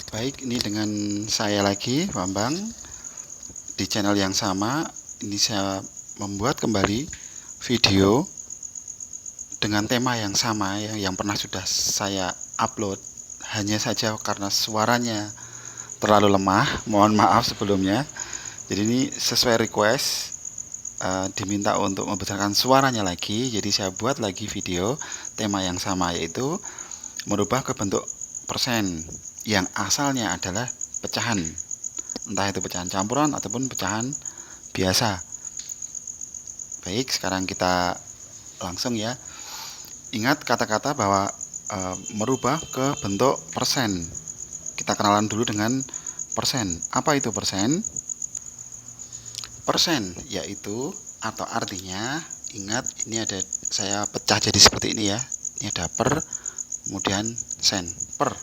Baik, ini dengan saya lagi, Bambang, di channel yang sama. Ini saya membuat kembali video dengan tema yang sama yang pernah sudah saya upload. Hanya saja karena suaranya terlalu lemah, mohon maaf sebelumnya. Jadi ini sesuai request, diminta untuk membesarkan suaranya lagi. Jadi saya buat lagi video tema yang sama, yaitu merubah ke bentuk persen yang asalnya adalah pecahan, entah itu pecahan campuran ataupun pecahan biasa. Baik, sekarang kita langsung ya. Ingat kata-kata bahwa merubah ke bentuk persen. Kita kenalan dulu dengan persen. Apa itu persen? Persen yaitu atau artinya, ingat ini ada saya pecah jadi seperti ini ya. Ini ada per, kemudian sen. Per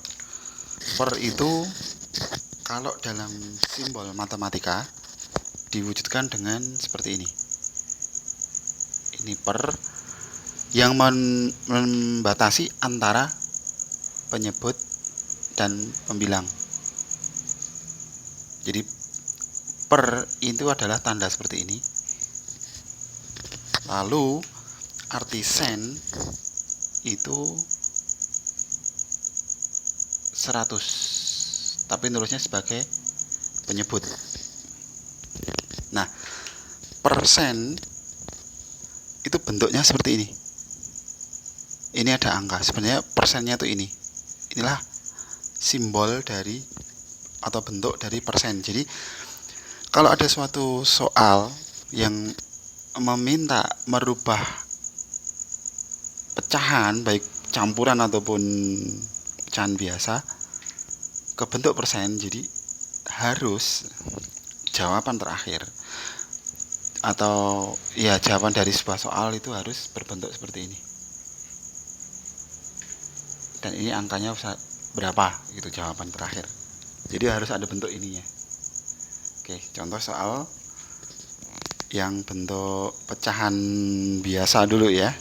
itu kalau dalam simbol matematika diwujudkan dengan seperti ini. Ini per yang membatasi antara penyebut dan pembilang. Jadi per itu adalah tanda seperti ini. Lalu arti sen itu 100, tapi nulisnya sebagai penyebut. Nah, persen itu bentuknya seperti ini. Ini ada angka, sebenarnya persennya itu ini. Inilah simbol dari atau bentuk dari persen. Jadi kalau ada suatu soal yang meminta merubah pecahan, baik campuran ataupun pecahan biasa, ke bentuk persen, jadi harus jawaban terakhir atau ya jawaban dari sebuah soal itu harus berbentuk seperti ini. Dan ini angkanya berapa gitu jawaban terakhir. Jadi harus ada bentuk ininya. Oke, contoh soal yang bentuk pecahan biasa dulu ya.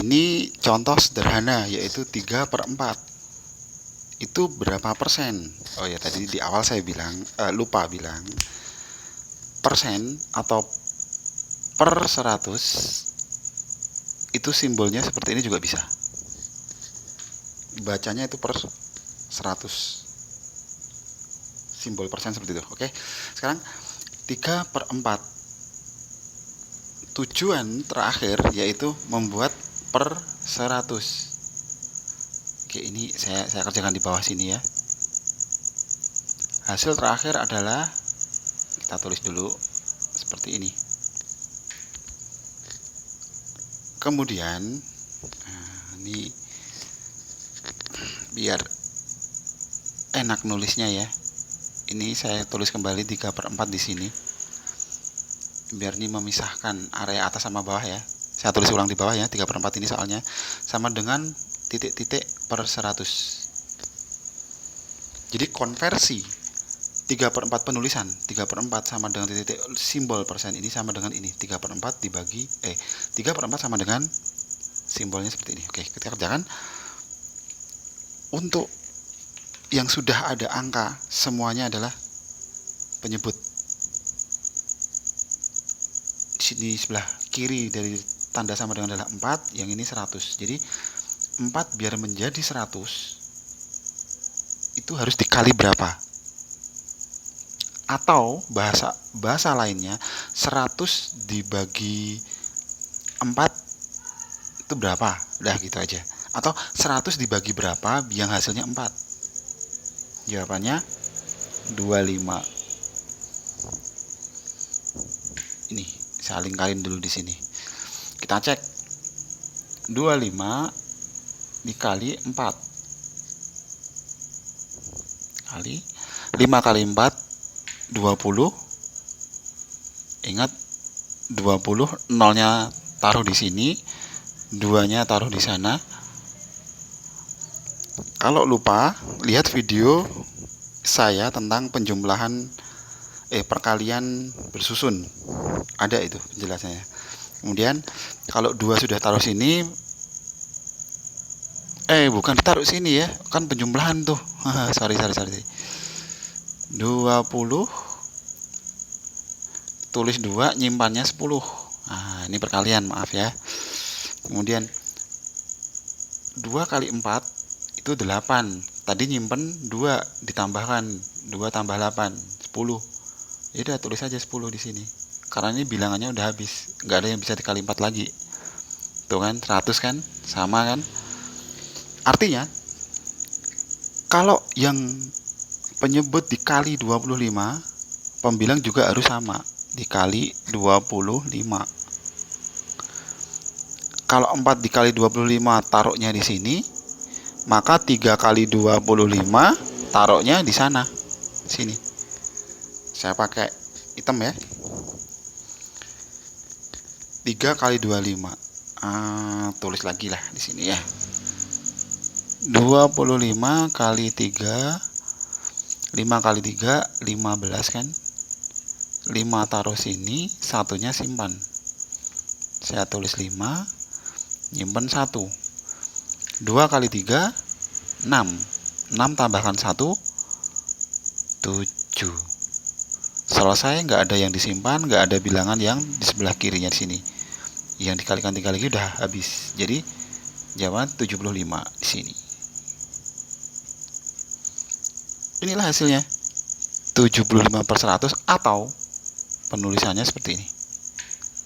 Ini contoh sederhana, yaitu 3/4. Itu berapa persen? Oh ya, tadi di awal saya bilang lupa bilang persen atau per 100 itu simbolnya seperti ini juga bisa. Bacanya itu per 100. Simbol persen seperti itu. Oke. Sekarang 3/4. Tujuan terakhir yaitu membuat per 100. Oke, ini saya kerjakan di bawah sini ya. Hasil terakhir adalah, kita tulis dulu seperti ini. Kemudian ini biar enak nulisnya ya. Ini saya tulis kembali 3/4 di sini. Biar ini memisahkan area atas sama bawah ya. Saya tulis ulang di bawah ya, 3/4 ini soalnya sama dengan titik-titik per 100. Jadi konversi 3/4 penulisan, 3/4 sama dengan titik simbol persen ini sama dengan ini, 3/4 dibagi 3/4 sama dengan simbolnya seperti ini. Oke, kita kerjakan. Untuk yang sudah ada angka, semuanya adalah penyebut. Di sini sebelah kiri dari tanda sama dengan adalah 4, yang ini 100. Jadi 4 biar menjadi 100 itu harus dikali berapa? Atau bahasa lainnya, 100 dibagi 4 itu berapa? Udah gitu aja. Atau 100 dibagi berapa yang hasilnya 4? Jawabannya 25. Ini saya lingkarin dulu di sini. Kita cek. 25 dikali 4 kali 5 kali 4 20. Ingat 20 nolnya taruh di sini, 2-nya taruh di sana. Kalau lupa, lihat video saya tentang penjumlahan perkalian bersusun. Ada itu penjelasannya. Kemudian kalau 2 sudah taruh sini, Bukan ditaruh sini ya, kan penjumlahan tuh. sorry 20, tulis 2, nyimpannya 10. Nah, ini perkalian, maaf ya. Kemudian 2 kali 4 itu 8. Tadi nyimpen 2, ditambahkan 2 tambah 8, 10. Ya udah, tulis aja 10 di sini. Karena ini bilangannya udah habis, nggak ada yang bisa dikali 4 lagi. Tuh kan, 100 kan? Sama kan? Artinya kalau yang penyebut dikali 25, pembilang juga harus sama, dikali 25. Kalau 4 dikali 25 taruhnya di sini, maka 3 kali 25 taruhnya di sana. Sini. Saya pakai hitam ya. 3 kali 25. Tulis lagi lah di sini ya. 25 kali 3, 5 kali 3, 15 kan. 5 taruh sini, satunya simpan. Saya tulis 5, nyimpen 1. 2 kali 3, 6. 6 tambahkan 1, 7. Selesai, nggak ada yang disimpan, nggak ada bilangan yang di sebelah kirinya di sini. Yang dikalikan 3 lagi udah habis. Jadi jawaban 75 di sini. Inilah hasilnya. 75/100 atau penulisannya seperti ini.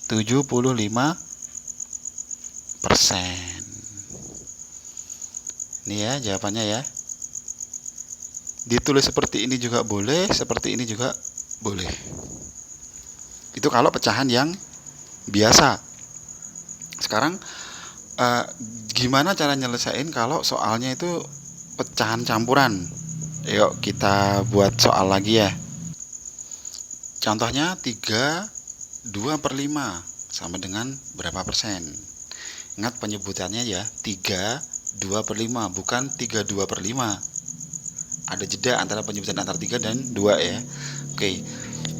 75%. Ini ya jawabannya ya. Ditulis seperti ini juga boleh, seperti ini juga boleh. Itu kalau pecahan yang biasa. Sekarang gimana cara nyelesain kalau soalnya itu pecahan campuran? Yuk kita buat soal lagi ya. Contohnya 3 2/5 sama dengan berapa persen? Ingat penyebutannya ya, 3 2/5, bukan 3 2/5. Ada jeda antara penyebutan antara 3 dan 2 ya. Oke,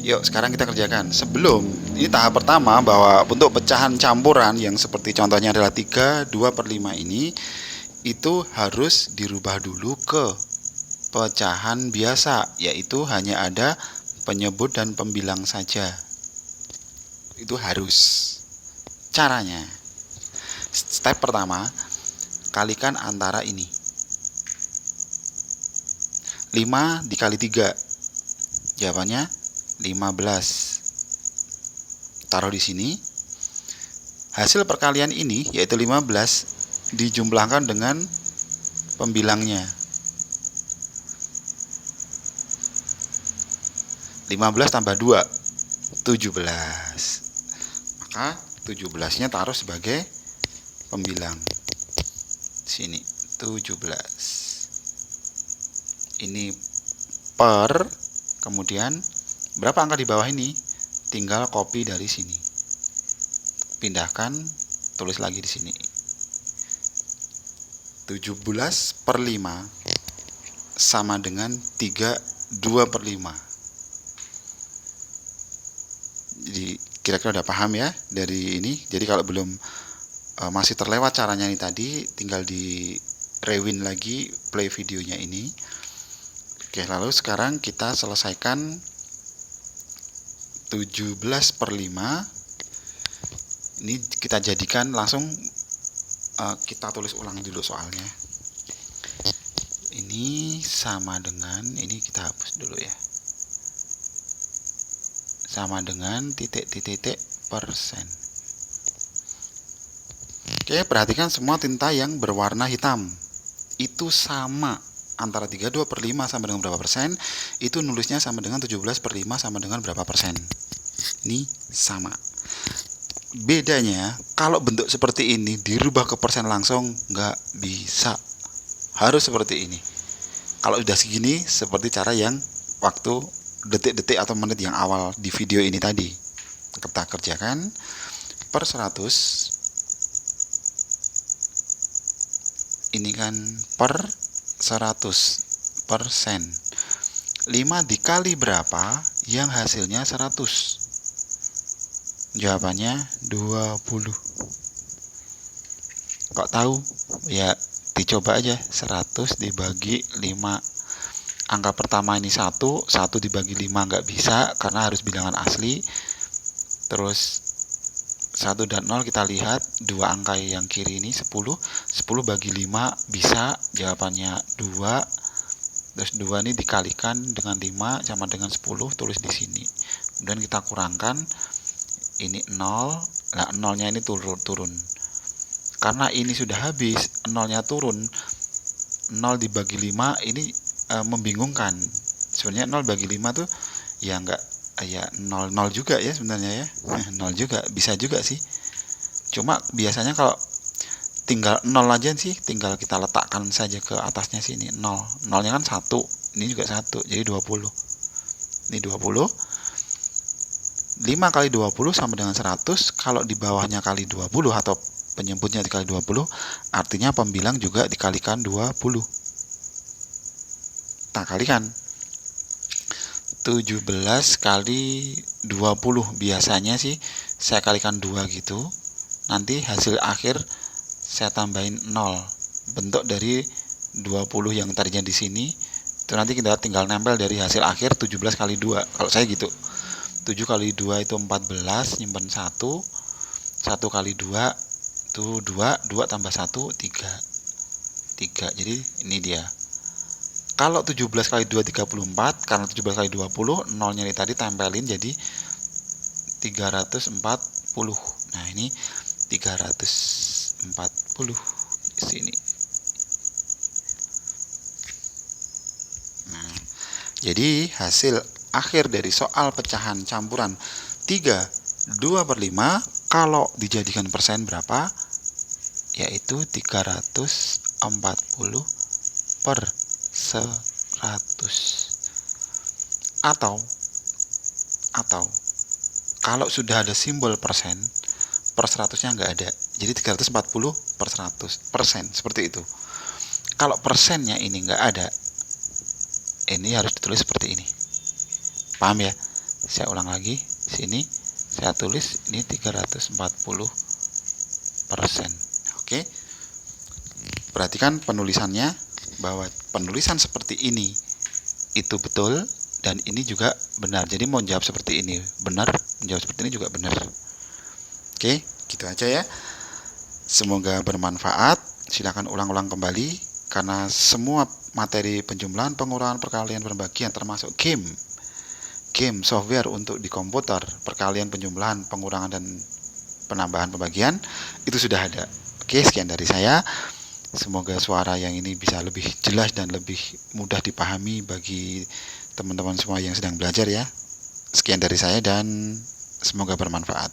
yuk sekarang kita kerjakan. Sebelum, ini tahap pertama bahwa untuk pecahan campuran yang seperti contohnya adalah 3 2/5 ini, itu harus dirubah dulu ke pecahan biasa, yaitu hanya ada penyebut dan pembilang saja. Itu harus. Caranya, step pertama, kalikan antara ini. 5 dikali 3, jawabannya 15. Taruh di sini. Hasil perkalian ini yaitu 15 dijumlahkan dengan pembilangnya. 15 tambah 2, 17. Maka 17-nya taruh sebagai pembilang. Sini 17. Ini per, kemudian berapa angka di bawah ini? Tinggal copy dari sini. Pindahkan, tulis lagi di sini. 17/5 sama dengan 3 2/5. Jadi kira-kira udah paham ya dari ini. Jadi kalau belum masih terlewat caranya ini tadi, tinggal di rewind lagi play videonya ini. Oke, lalu sekarang kita selesaikan 17/5. Ini kita jadikan langsung, kita tulis ulang dulu soalnya. Ini sama dengan, ini kita hapus dulu ya, sama dengan titik-titik persen. Oke, perhatikan semua tinta yang berwarna hitam itu sama antara 3 2/5 sama dengan berapa persen, itu nulisnya sama dengan 17/5 sama dengan berapa persen. Ini sama. Bedanya kalau bentuk seperti ini dirubah ke persen langsung nggak bisa, harus seperti ini. Kalau udah segini seperti cara yang waktu detik-detik atau menit yang awal di video ini tadi. Kita kerjakan per 100. Ini kan per 100%. 5 dikali berapa yang hasilnya 100? Jawabannya 20. Kok tahu? Ya dicoba aja 100 dibagi 5. Angka pertama ini 1 dibagi 5 nggak bisa karena harus bilangan asli. Terus 1 dan 0 kita lihat dua angka yang kiri ini 10 bagi 5 bisa, jawabannya 2. Terus 2 ini dikalikan dengan 5 sama dengan 10, tulis di sini. Kemudian kita kurangkan ini 0. Nah, nolnya ini turun. Karena ini sudah habis, nolnya turun. 0 dibagi 5 ini membingungkan. Sebenarnya 0 bagi 5 tuh ya enggak ya 0 juga ya sebenarnya ya. 0 juga bisa juga sih. Cuma biasanya kalau tinggal 0 aja sih, tinggal kita letakkan saja ke atasnya sini 0. Nolnya kan 1, ini juga 1, jadi 20. Ini 20. 5 kali 20 sama dengan 100. Kalau di bawahnya kali 20 atau penyebutnya dikali 20, artinya pembilang juga dikalikan 20. Kita kalikan 17 kali 20, biasanya sih saya kalikan 2 gitu. Nanti hasil akhir saya tambahin 0. Bentuk dari 20 yang tadinya di sini itu nanti kita tinggal nempel dari hasil akhir 17 kali 2. Kalau saya gitu. 7 kali 2 itu 14, nyimpen 1. 1 kali 2 itu 2, 2 tambah 1 3. Jadi ini dia. Kalau 17 kali 2 34, karena 17 kali 20, nolnya ini tadi tempelin jadi 340. Nah, ini 340 di sini. Nah, jadi hasil akhir dari soal pecahan campuran 3 2/5 kalau dijadikan persen berapa? Yaitu 340 per 100. Atau kalau sudah ada simbol persen, per 100-nya nggak ada. Jadi 340 per 100 persen, seperti itu. Kalau persennya ini nggak ada, ini harus ditulis seperti ini. Paham ya? Saya ulang lagi. Sini saya tulis ini 340 persen. Oke. Perhatikan penulisannya, bahwa penulisan seperti ini itu betul dan ini juga benar. Jadi mau jawab seperti ini benar, menjawab seperti ini juga benar. Oke, gitu aja ya. Semoga bermanfaat. Silakan ulang-ulang kembali karena semua materi penjumlahan, pengurangan, perkalian, pembagian termasuk game software untuk di komputer, perkalian, penjumlahan, pengurangan dan penambahan, pembagian itu sudah ada. Oke, sekian dari saya. Semoga suara yang ini bisa lebih jelas dan lebih mudah dipahami bagi teman-teman semua yang sedang belajar ya. Sekian dari saya dan semoga bermanfaat.